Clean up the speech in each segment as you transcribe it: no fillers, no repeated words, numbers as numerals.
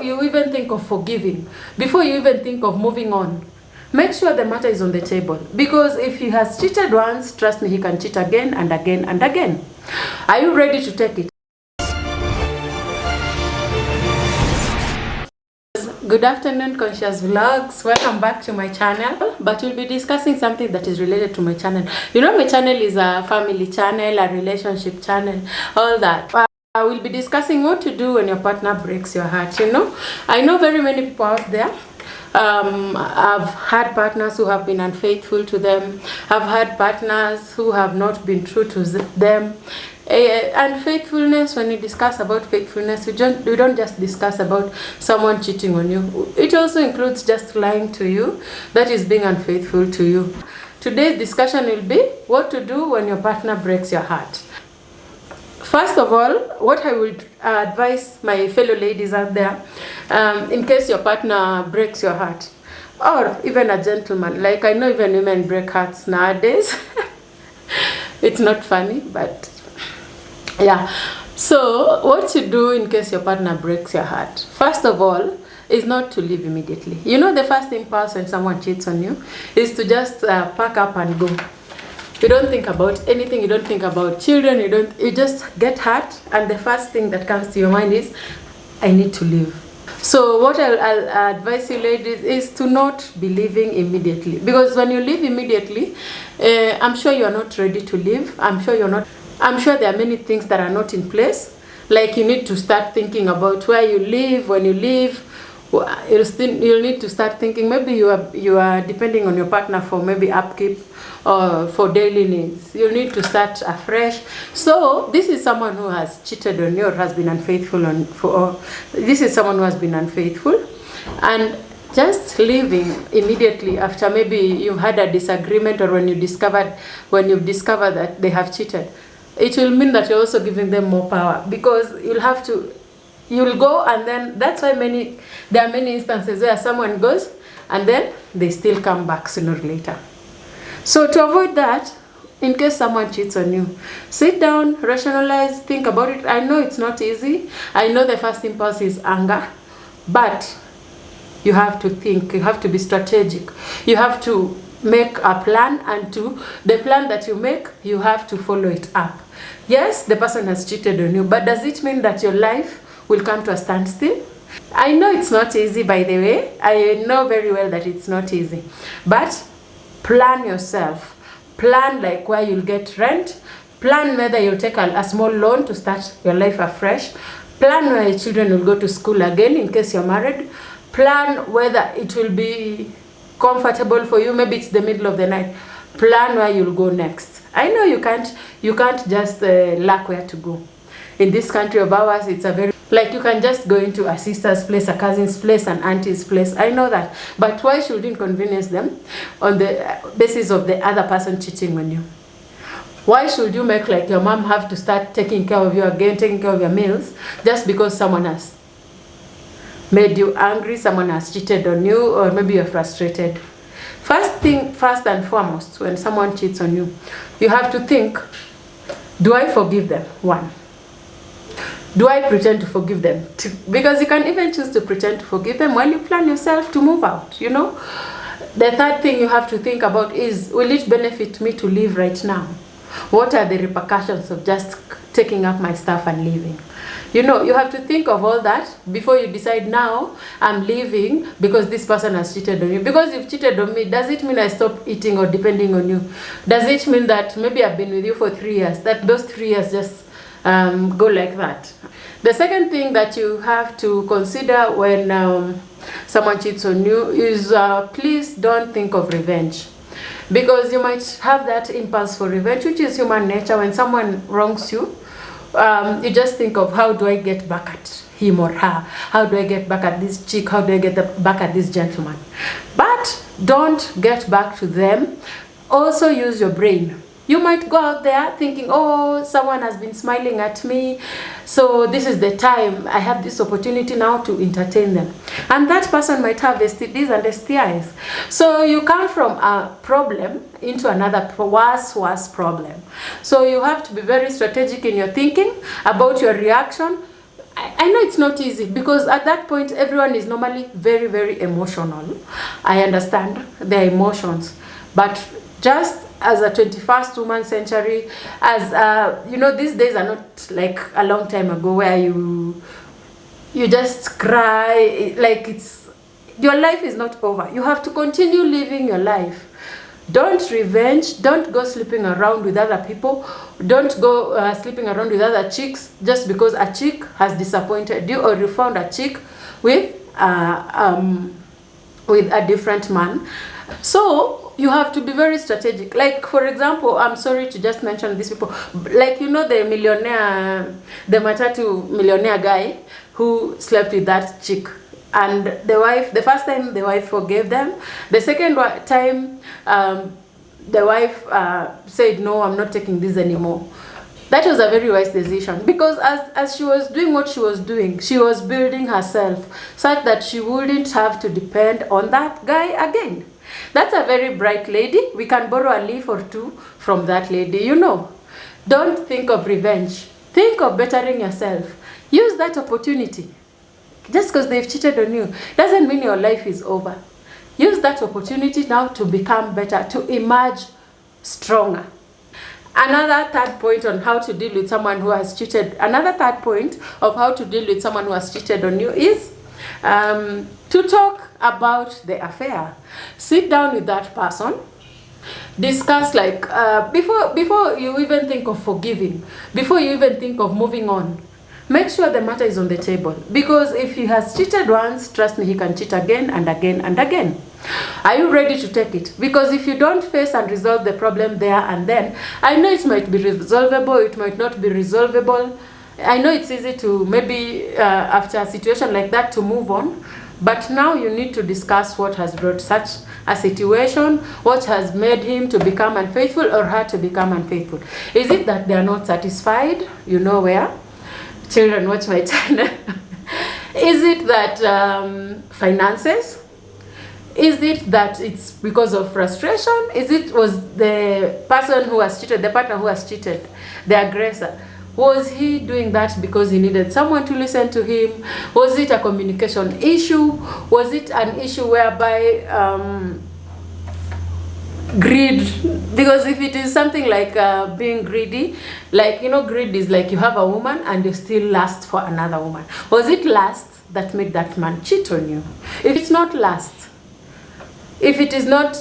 you even think of forgiving, before you even think of moving on, make sure the matter is on the table. Because if he has cheated once, trust me, he can cheat again and again and again. Are you ready to take it? Good afternoon, Conscious Vlogs. Welcome back to my channel. But we'll be discussing something that is related to my channel. You know, my channel is a family channel, a relationship channel, all that. I will be discussing what to do when your partner breaks your heart. You know, I know very many people out there. I've had partners who have been unfaithful to them. I've had partners who have not been true to them. And faithfulness, when we discuss about faithfulness, we don't just discuss about someone cheating on you. It also includes just lying to you. That is being unfaithful to you. Today's discussion will be what to do when your partner breaks your heart. First of all, what I would advise my fellow ladies out there, in case your partner breaks your heart, or even a gentleman, like I know even women break hearts nowadays. It's not funny, but yeah. So what to do in case your partner breaks your heart? First of all, is not to leave immediately. You know, the first impulse when someone cheats on you is to just pack up and go. You don't think about anything, you don't think about children, you just get hurt, and the first thing that comes to your mind is, I need to leave. So what I'll advise you ladies is to not be leaving immediately. Because when you leave immediately, I'm sure you're not ready to leave. I'm sure there are many things that are not in place. Like you need to start thinking about where you live. When you leave, you'll need to start thinking, maybe you are depending on your partner for maybe upkeep or for daily needs. You need to start afresh. So this is someone who has cheated on you or has been unfaithful this is someone who has been unfaithful, and just leaving immediately after maybe you've had a disagreement, or when you've discovered that they have cheated, it will mean that you're also giving them more power, because you'll go, and then that's why there are many instances where someone goes and then they still come back sooner or later. So to avoid that, in case someone cheats on you, sit down, rationalize, think about it. I know it's not easy. I know the first impulse is anger, but you have to think, you have to be strategic. You have to make a plan, and the plan that you make, you have to follow it up. Yes, the person has cheated on you, but does it mean that your life will come to a standstill? I know it's not easy, by the way. I know very well that it's not easy. But plan yourself. Plan like where you'll get rent. Plan whether you'll take a small loan to start your life afresh. Plan where your children will go to school again in case you're married. Plan whether it will be comfortable for you. Maybe it's the middle of the night. Plan where you'll go next. I know you can't just lack where to go. In this country of ours, it's like you can just go into a sister's place, a cousin's place, an auntie's place. I know that. But why should you inconvenience them on the basis of the other person cheating on you? Why should you make like your mom have to start taking care of you again, taking care of your meals, just because someone has made you angry, someone has cheated on you, or maybe you're frustrated? First and foremost, when someone cheats on you, you have to think, do I forgive them? One. Do I pretend to forgive them? Two. Because you can even choose to pretend to forgive them while you plan yourself to move out, you know. The third thing you have to think about is, will it benefit me to leave right now? What are the repercussions of just taking up my stuff and leaving? You know, you have to think of all that before you decide, now I'm leaving because this person has cheated on you. Because you've cheated on me, does it mean I stop eating or depending on you? Does it mean that maybe I've been with you for 3 years, that those 3 years just go like that? The second thing that you have to consider when someone cheats on you is please don't think of revenge. Because you might have that impulse for revenge, which is human nature. When someone wrongs you, you just think of, how do I get back at him or her? How do I get back at this chick? How do I get back at this gentleman? But don't get back to them. Also use your brain. You might go out there thinking, oh, someone has been smiling at me, so this is the time, I have this opportunity now to entertain them. And that person might have STDs and STIs. So you come from a problem into another worse problem. So you have to be very strategic in your thinking about your reaction. I know it's not easy, because at that point everyone is normally very, very emotional. I understand their emotions, but just as a 21st woman century, as these days are not like a long time ago where you just cry, like your life is not over. You have to continue living your life. Don't revenge. Don't go sleeping around with other people. Don't go sleeping around with other chicks just because a chick has disappointed you, or you found a chick with a different man. So you have to be very strategic. Like, for example, I'm sorry to just mention these people, like, the millionaire, the Matatu millionaire guy who slept with that chick. And the first time the wife forgave them. The second time, the wife said, no, I'm not taking this anymore. That was a very wise decision, because as she was doing what she was doing, she was building herself such that she wouldn't have to depend on that guy again. That's a very bright lady. We can borrow a leaf or two from that lady, Don't think of revenge. Think of bettering yourself. Use that opportunity. Just because they've cheated on you doesn't mean your life is over. Use that opportunity now to become better, to emerge stronger. Another third point on how to deal with someone who has cheated, another third point of how to deal with someone who has cheated on you is to talk about the affair. Sit down with that person. Discuss, like, before you even think of forgiving, before you even think of moving on. Make sure the matter is on the table, because if he has cheated once, trust me, he can cheat again and again and again. Are you ready to take it? Because if you don't face and resolve the problem there and then, I know it might be resolvable, it might not be resolvable. I know it's easy to maybe after a situation like that to move on, but now you need to discuss what has brought such a situation, what has made him to become unfaithful or her to become unfaithful. Is it that they are not satisfied? You know where? Children, watch my channel. Is it that finances? Is it that it's because of frustration? Was the person who has cheated, the partner who has cheated, the aggressor, was he doing that because he needed someone to listen to him? Was it a communication issue? Was it an issue whereby greed? Because if it is something like being greedy, like, greed is like you have a woman and you still lust for another woman. Was it lust that made that man cheat on you? If it's not lust, if it is not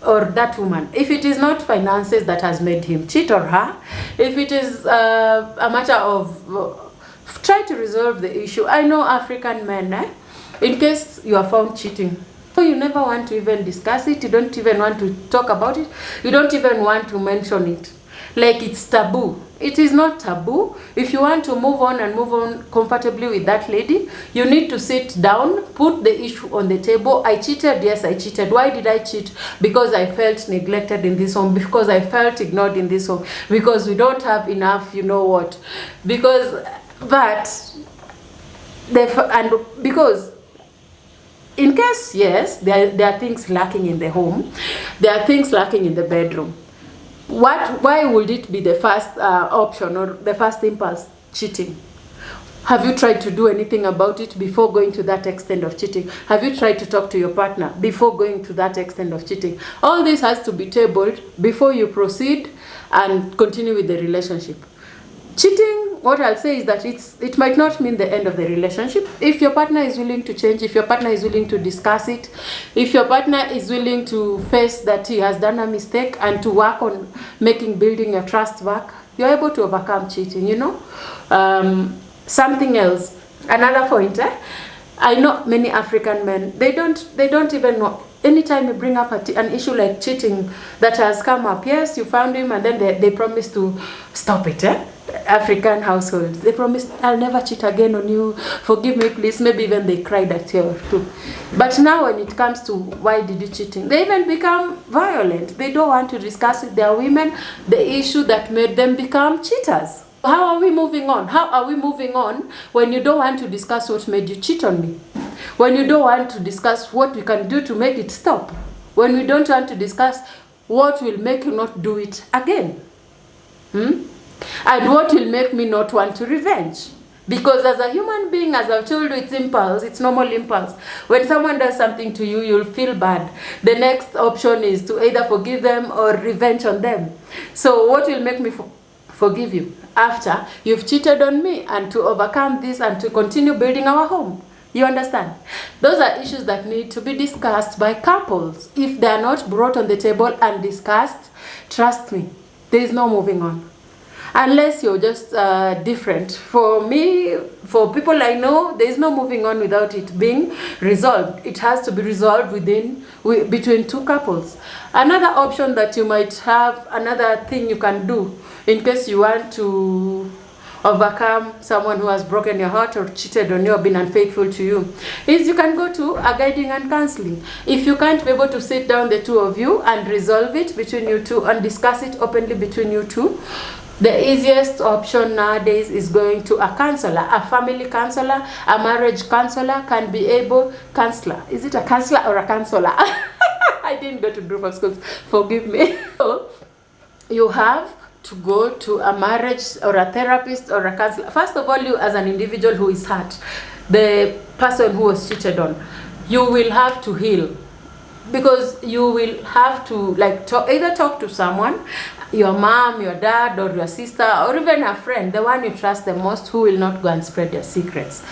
or that woman, if it is not finances that has made him cheat or her, if it is a matter of try to resolve the issue. I know African men, in case you are found cheating, you never want to even discuss it. You don't even want to talk about it. You don't even want to mention it. Like it's taboo. It is not taboo. If you want to move on and move on comfortably with that lady, you need to sit down, put the issue on the table. I cheated. Yes, I cheated. Why did I cheat? Because I felt neglected in this home. Because I felt ignored in this home. Because we don't have enough, because in case, yes, there are things lacking in the home, there are things lacking in the bedroom. Why would it be the first option or the first impulse? Cheating. Have you tried to do anything about it before going to that extent of cheating? Have you tried to talk to your partner before going to that extent of cheating? All this has to be tabled before you proceed and continue with the relationship. Cheating, what I'll say is that it might not mean the end of the relationship. If your partner is willing to change, if your partner is willing to discuss it, if your partner is willing to face that he has done a mistake and to work on building your trust back, you're able to overcome cheating, Something else, another point, I know many African men, they don't even know. Anytime you bring up an issue like cheating that has come up, yes, you found him and then they promise to stop it, African households, they promise, I'll never cheat again on you, forgive me please, maybe even they cried at you too. But now when it comes to why did you cheating, they even become violent. They don't want to discuss with their women the issue that made them become cheaters. How are we moving on? How are we moving on when you don't want to discuss what made you cheat on me? When you don't want to discuss what we can do to make it stop? When we don't want to discuss what will make you not do it again? And what will make me not want to revenge? Because as a human being, as I've told you, it's impulse, it's normal impulse. When someone does something to you, you'll feel bad. The next option is to either forgive them or revenge on them. So what will make me forgive you? After you've cheated on me, and to overcome this and to continue building our home. You understand? Those are issues that need to be discussed by couples. If they are not brought on the table and discussed, trust me, there is no moving on. Unless you're just different. For me, for people I know, there is no moving on without it being resolved. It has to be resolved between two couples. Another option that you might have, another thing you can do in case you want to overcome someone who has broken your heart or cheated on you or been unfaithful to you, is you can go to a guiding and counseling. If you can't be able to sit down, the two of you, and resolve it between you two and discuss it openly between you two, the easiest option nowadays is going to a counselor, a family counselor, a marriage counselor. Can be able, counselor, is it a counselor or a counselor? I didn't go to group of schools, forgive me. So you have to go to a marriage or a therapist or a counselor. First of all, you as an individual who is hurt, the person who was cheated on, you will have to heal. Because you will have to either talk to someone, your mom, your dad, or your sister, or even a friend, the one you trust the most, who will not go and spread your secrets.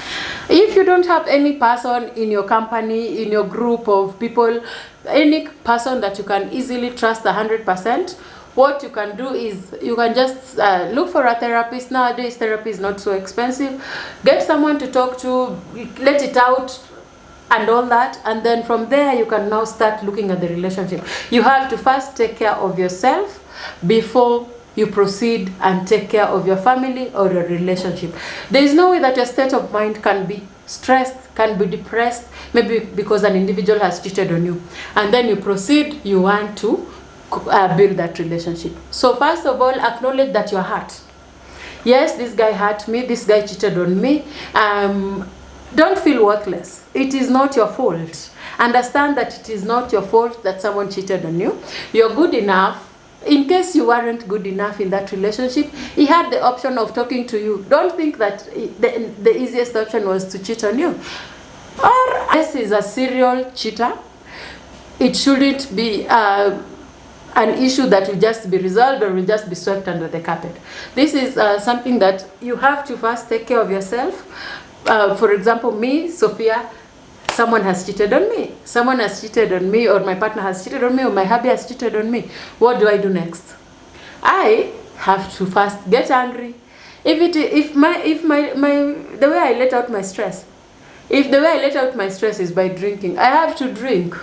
If you don't have any person in your company, in your group of people, any person that you can easily trust 100%, what you can do is you can just look for a therapist. Nowadays, therapy is not so expensive. Get someone to talk to, let it out, and all that, and then from there you can now start looking at the relationship. You have to first take care of yourself before you proceed and take care of your family or your relationship. There is no way that your state of mind can be stressed, can be depressed, maybe because an individual has cheated on you, and then you proceed, you want to build that relationship. So first of all, acknowledge that you're hurt. Yes, this guy hurt me, this guy cheated on me. Don't feel worthless. It is not your fault. Understand that it is not your fault that someone cheated on you. You're good enough. In case you weren't good enough in that relationship, he had the option of talking to you. Don't think that the easiest option was to cheat on you. Or this is a serial cheater. It shouldn't be an issue that will just be resolved or will just be swept under the carpet. This is something that you have to first take care of yourself. For example, me, Sophia, someone has cheated on me. Someone has cheated on me, or my partner has cheated on me, or my hubby has cheated on me. What do I do next? I have to first get angry. The way I let out my stress, if the way I let out my stress is by drinking, I have to drink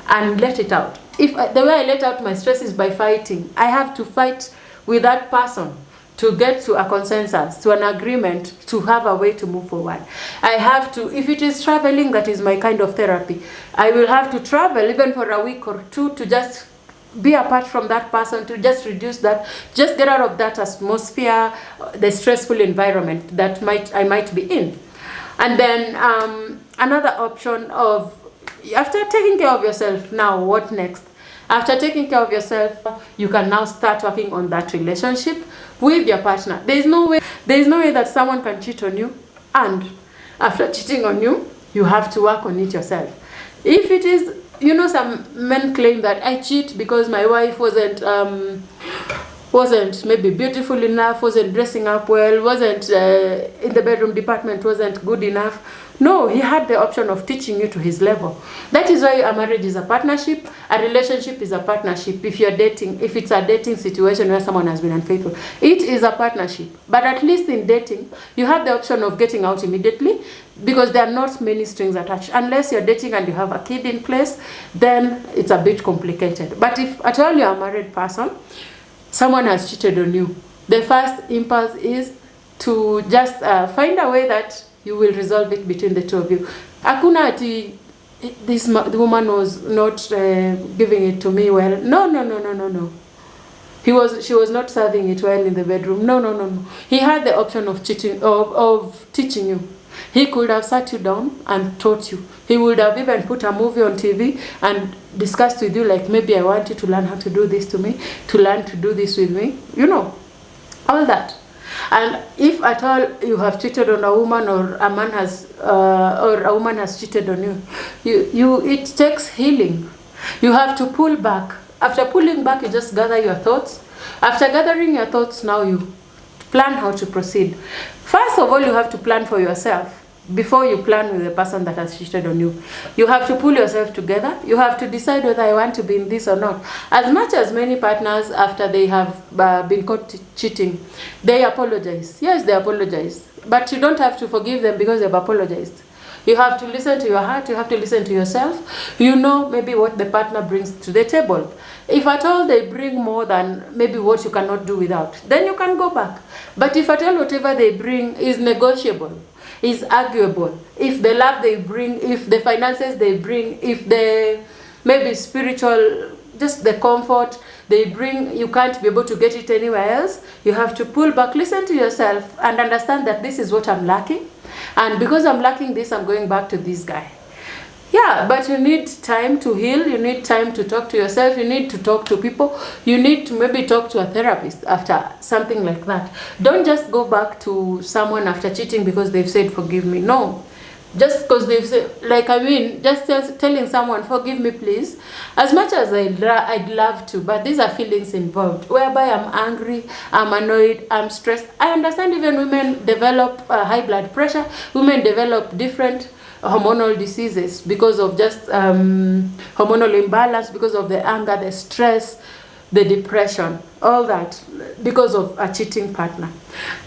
and let it out. If the way I let out my stress is by fighting, I have to fight with that person to get to a consensus, to an agreement, to have a way to move forward. I have to, if it is traveling, that is my kind of therapy. I will have to travel even for a week or two to just be apart from that person, to just reduce that, just get out of that atmosphere, the stressful environment that I might be in. And then another option of, after taking care of yourself, now what next? After taking care of yourself, you can now start working on that relationship with your partner. There is no way that someone can cheat on you, and after cheating on you, you have to work on it yourself. If it is, some men claim that I cheat because my wife wasn't maybe beautiful enough, wasn't dressing up well, wasn't in the bedroom department, wasn't good enough. No, he had the option of teaching you to his level. That is why a marriage is a partnership, a relationship is a partnership. If you're dating, if it's a dating situation where someone has been unfaithful, it is a partnership. But at least in dating, you have the option of getting out immediately, because there are not many strings attached. Unless you're dating and you have a kid in place, then it's a bit complicated. But if at all you're a married person, someone has cheated on you, the first impulse is to just find a way that you will resolve it between the two of you. Hakuna ati, the woman was not giving it to me well. No. She was not serving it well in the bedroom. No. He had the option of teaching you. He could have sat you down and taught you. He would have even put a movie on TV and discussed with you, like, maybe I want you to learn how to do this to me, to learn to do this with me. All that. And if at all you have cheated on a woman, or a man has or a woman has cheated on you, it takes healing. You have to pull back. After pulling back, you just gather your thoughts. After gathering your thoughts, now you plan how to proceed. First of all, you have to plan for yourself before you plan with the person that has cheated on you. You have to pull yourself together. You have to decide whether I want to be in this or not. As much as many partners, after they have been caught cheating, they apologize. Yes, they apologize. But you don't have to forgive them because they've apologized. You have to listen to your heart. You have to listen to yourself. You know maybe what the partner brings to the table. If at all they bring more than maybe what you cannot do without, then you can go back. But if at all whatever they bring is negotiable, is arguable, if the love they bring, if the finances they bring, if the maybe spiritual, just the comfort they bring, you can't be able to get it anywhere else, you have to pull back, listen to yourself, and understand that this is what I'm lacking. And because I'm lacking this, I'm going back to this guy. Yeah, but you need time to heal. You need time to talk to yourself. You need to talk to people. You need to maybe talk to a therapist after something like that. Don't just go back to someone after cheating because they've said, forgive me. No. Just because they've said, just telling someone, forgive me, please. As much as I'd love to, but these are feelings involved, whereby I'm angry, I'm annoyed, I'm stressed. I understand even women develop high blood pressure. Women develop different hormonal diseases because of just hormonal imbalance, because of the anger, the stress, the depression, all that because of a cheating partner.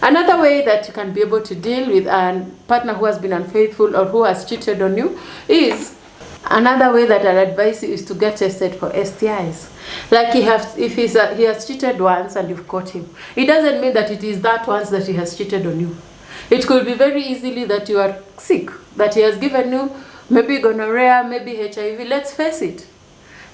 Another way that you can be able to deal with a partner who has been unfaithful or who has cheated on you is, another way that I'd advise you is to get tested for STIs. Like he has cheated once and you've caught him, it doesn't mean that it is that once that he has cheated on you. It could be very easily that you are sick, that he has given you maybe gonorrhea, maybe HIV. Let's face it.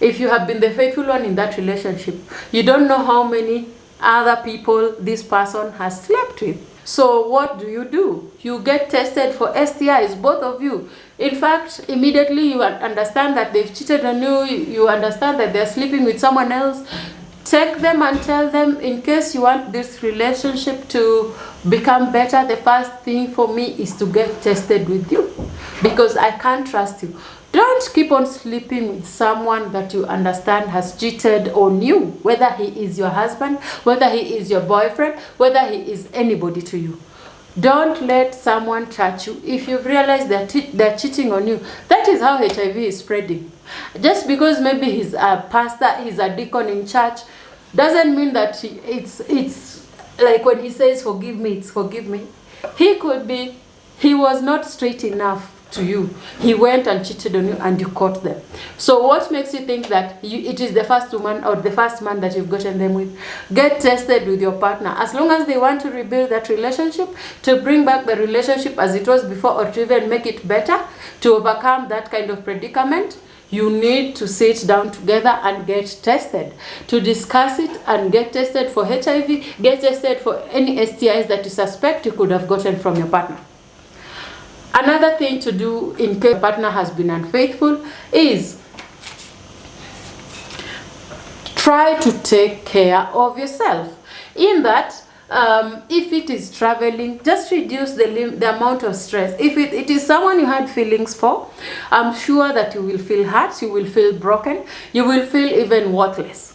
If you have been the faithful one in that relationship, you don't know how many other people this person has slept with. So what do? You get tested for STIs, both of you. In fact, immediately you understand that they've cheated on you, you understand that they're sleeping with someone else. Take them and tell them, in case you want this relationship to become better, the first thing for me is to get tested with you, because I can't trust you. Don't keep on sleeping with someone that you understand has cheated on you, whether he is your husband, whether he is your boyfriend, whether he is anybody to you. Don't let someone touch you. If you've realized that they're cheating on you, that is how HIV is spreading. Just because maybe he's a pastor, he's a deacon in church, doesn't mean that it's like when he says forgive me, it's forgive me. He was not straight enough to you. He went and cheated on you and you caught them. So what makes you think that it is the first woman or the first man that you've gotten them with? Get tested with your partner. As long as they want to rebuild that relationship, to bring back the relationship as it was before, or to even make it better, to overcome that kind of predicament, you need to sit down together and get tested, to discuss it and get tested for HIV, get tested for any STIs that you suspect you could have gotten from your partner. Another thing to do in case your partner has been unfaithful is try to take care of yourself. In that, if it is traveling, just reduce the amount of stress. If it is someone you had feelings for, I'm sure that you will feel hurt, you will feel broken, you will feel even worthless.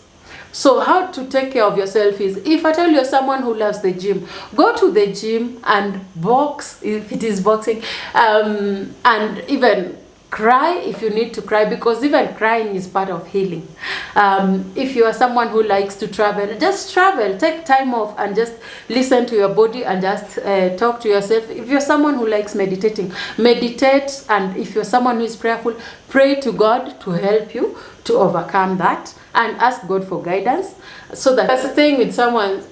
So how to take care of yourself is, if I tell you someone who loves the gym, go to the gym and box, if it is boxing, and even cry if you need to cry, because even crying is part of healing. If you are someone who likes to travel, just travel, take time off and just listen to your body and just talk to yourself. If you're someone who likes meditating, meditate. And if you're someone who is prayerful, pray to God to help you to overcome that, and ask God for guidance. So that that's the thing with someone's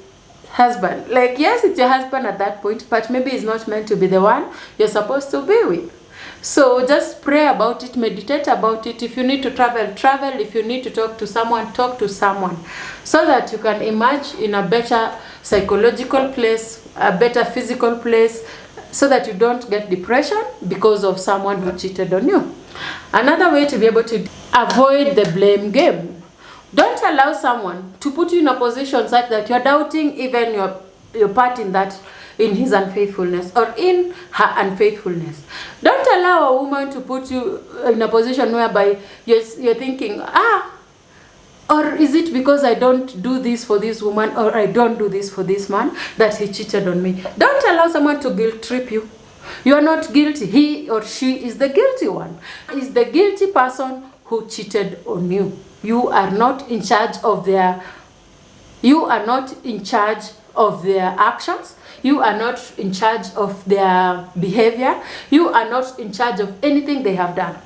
husband, like, yes, it's your husband at that point, but maybe it's not meant to be the one you're supposed to be with. So just pray about it, meditate about it. If you need to travel, travel. If you need to talk to someone, talk to someone, so that you can emerge in a better psychological place, a better physical place, so that you don't get depression because of someone who cheated on you. Another way to be able to avoid the blame game. Don't allow someone to put you in a position such that you're doubting even your your part in that, in his unfaithfulness or in her unfaithfulness. Don't allow a woman to put you in a position whereby you're thinking, or is it because I don't do this for this woman, or I don't do this for this man, that he cheated on me? Don't allow someone to guilt trip you. You are not guilty. He or she is the guilty one. Is the guilty person who cheated on you. You are not in charge of their actions. You are not in charge of their behavior. You are not in charge of anything they have done.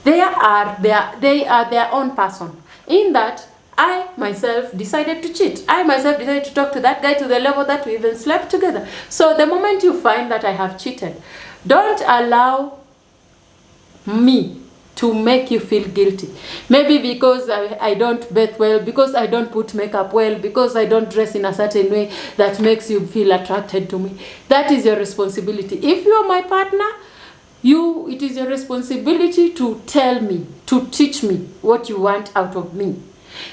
They are their own person. In that, I myself decided to cheat. I myself decided to talk to that guy to the level that we even slept together. So the moment you find that I have cheated, don't allow me to make you feel guilty. Maybe because I don't bathe well, because I don't put makeup well, because I don't dress in a certain way that makes you feel attracted to me. That is your responsibility. If you are my partner, it is your responsibility to tell me, to teach me what you want out of me.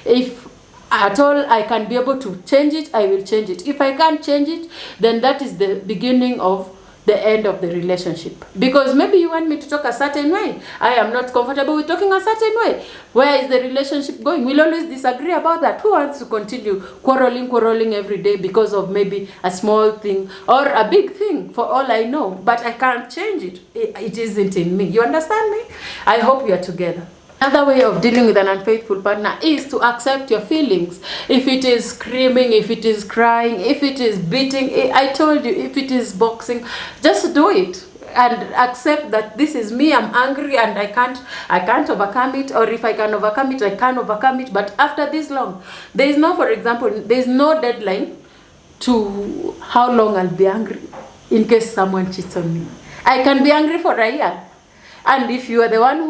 If at all I can be able to change it, I will change it. If I can't change it, then that is the beginning of the end of the relationship. Because maybe you want me to talk a certain way. I am not comfortable with talking a certain way. Where is the relationship going? We'll always disagree about that. Who wants to continue quarreling every day because of maybe a small thing or a big thing, for all I know? But I can't change it. It isn't in me. You understand me? I hope we are together. Another way of dealing with an unfaithful partner is to accept your feelings. If it is screaming, if it is crying, if it is beating, I told you, if it is boxing, just do it and accept that this is me. I'm angry and I can't overcome it, or if I can overcome it, I can overcome it. But after this long, there is no, for example, there is no deadline to how long I'll be angry in case someone cheats on me. I can be angry for a year. And if you are the one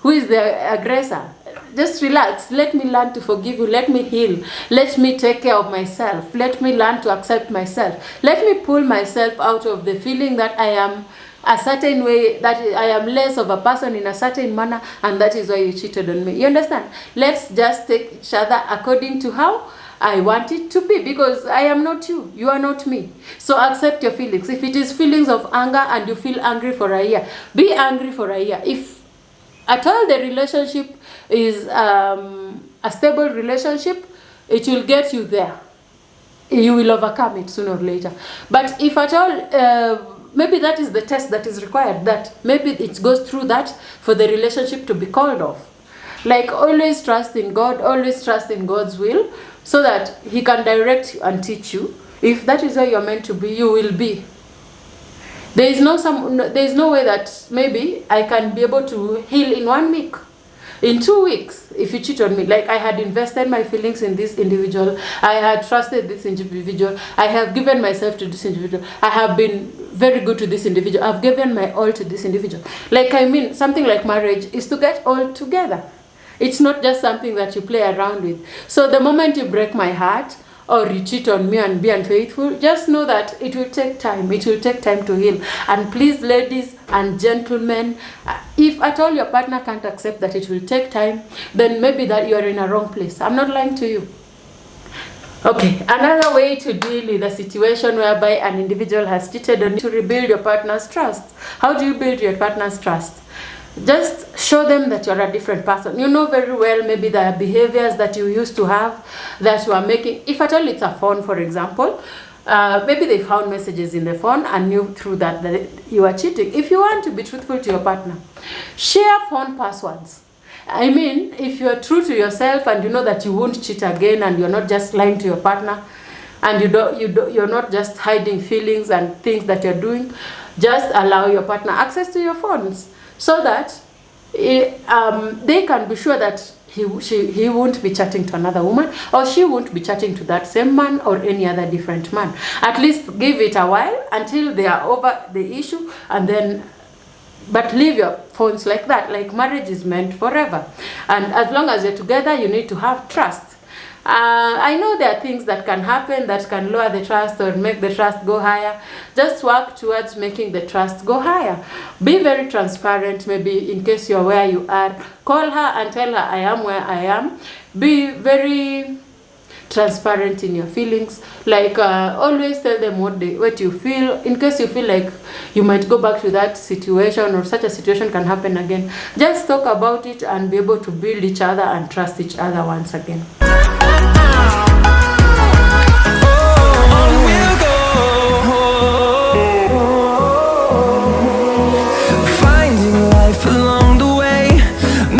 who is the aggressor, just relax. Let me learn to forgive you. Let me heal. Let me take care of myself. Let me learn to accept myself. Let me pull myself out of the feeling that I am a certain way, that I am less of a person in a certain manner, and that is why you cheated on me. You understand? Let's just take each other according to how I want it to be, because I am not you. You are not me. So accept your feelings. If it is feelings of anger and you feel angry for a year, be angry for a year. If at all the relationship is a stable relationship, it will get you there. You will overcome it sooner or later. But if at all, maybe that is the test that is required, that maybe it goes through that for the relationship to be called off. Like, always trust in God, always trust in God's will, so that He can direct you and teach you. If that is where you're meant to be, you will be. There is no way that maybe I can be able to heal in 1 week, in 2 weeks, if you cheat on me. Like, I had invested my feelings in this individual, I had trusted this individual, I have given myself to this individual, I have been very good to this individual, I've given my all to this individual. Like, I mean, something like marriage is to get all together. It's not just something that you play around with. So the moment you break my heart, or you cheat on me and be unfaithful, just know that it will take time. It will take time to heal. And please, ladies and gentlemen, if at all your partner can't accept that it will take time, then maybe that you are in a wrong place. I'm not lying to you. Okay, another way to deal with a situation whereby an individual has cheated on you, to rebuild your partner's trust. How do you build your partner's trust? Just show them that you're a different person. You know very well maybe the behaviors that you used to have, that you are making. If at all it's a phone, for example, maybe they found messages in the phone and knew through that you are cheating. If you want to be truthful to your partner, share phone passwords. I mean, if you're true to yourself and you know that you won't cheat again, and you're not just lying to your partner, and you're not just hiding feelings and things that you're doing, just allow your partner access to your phones, so that they can be sure that he won't be chatting to another woman, or she won't be chatting to that same man or any other different man. At least give it a while until they are over the issue, and then, but leave your phones like that. Like, marriage is meant forever, and as long as you're together, you need to have trust. I know there are things that can happen that can lower the trust or make the trust go higher. Just work towards making the trust go higher. Be very transparent. Maybe in case you're where you are, call her and tell her, I am where I am. Be very transparent in your feelings. Like always tell them what you feel, in case you feel like you might go back to that situation or such a situation can happen again. Just talk about it and be able to build each other and trust each other once again.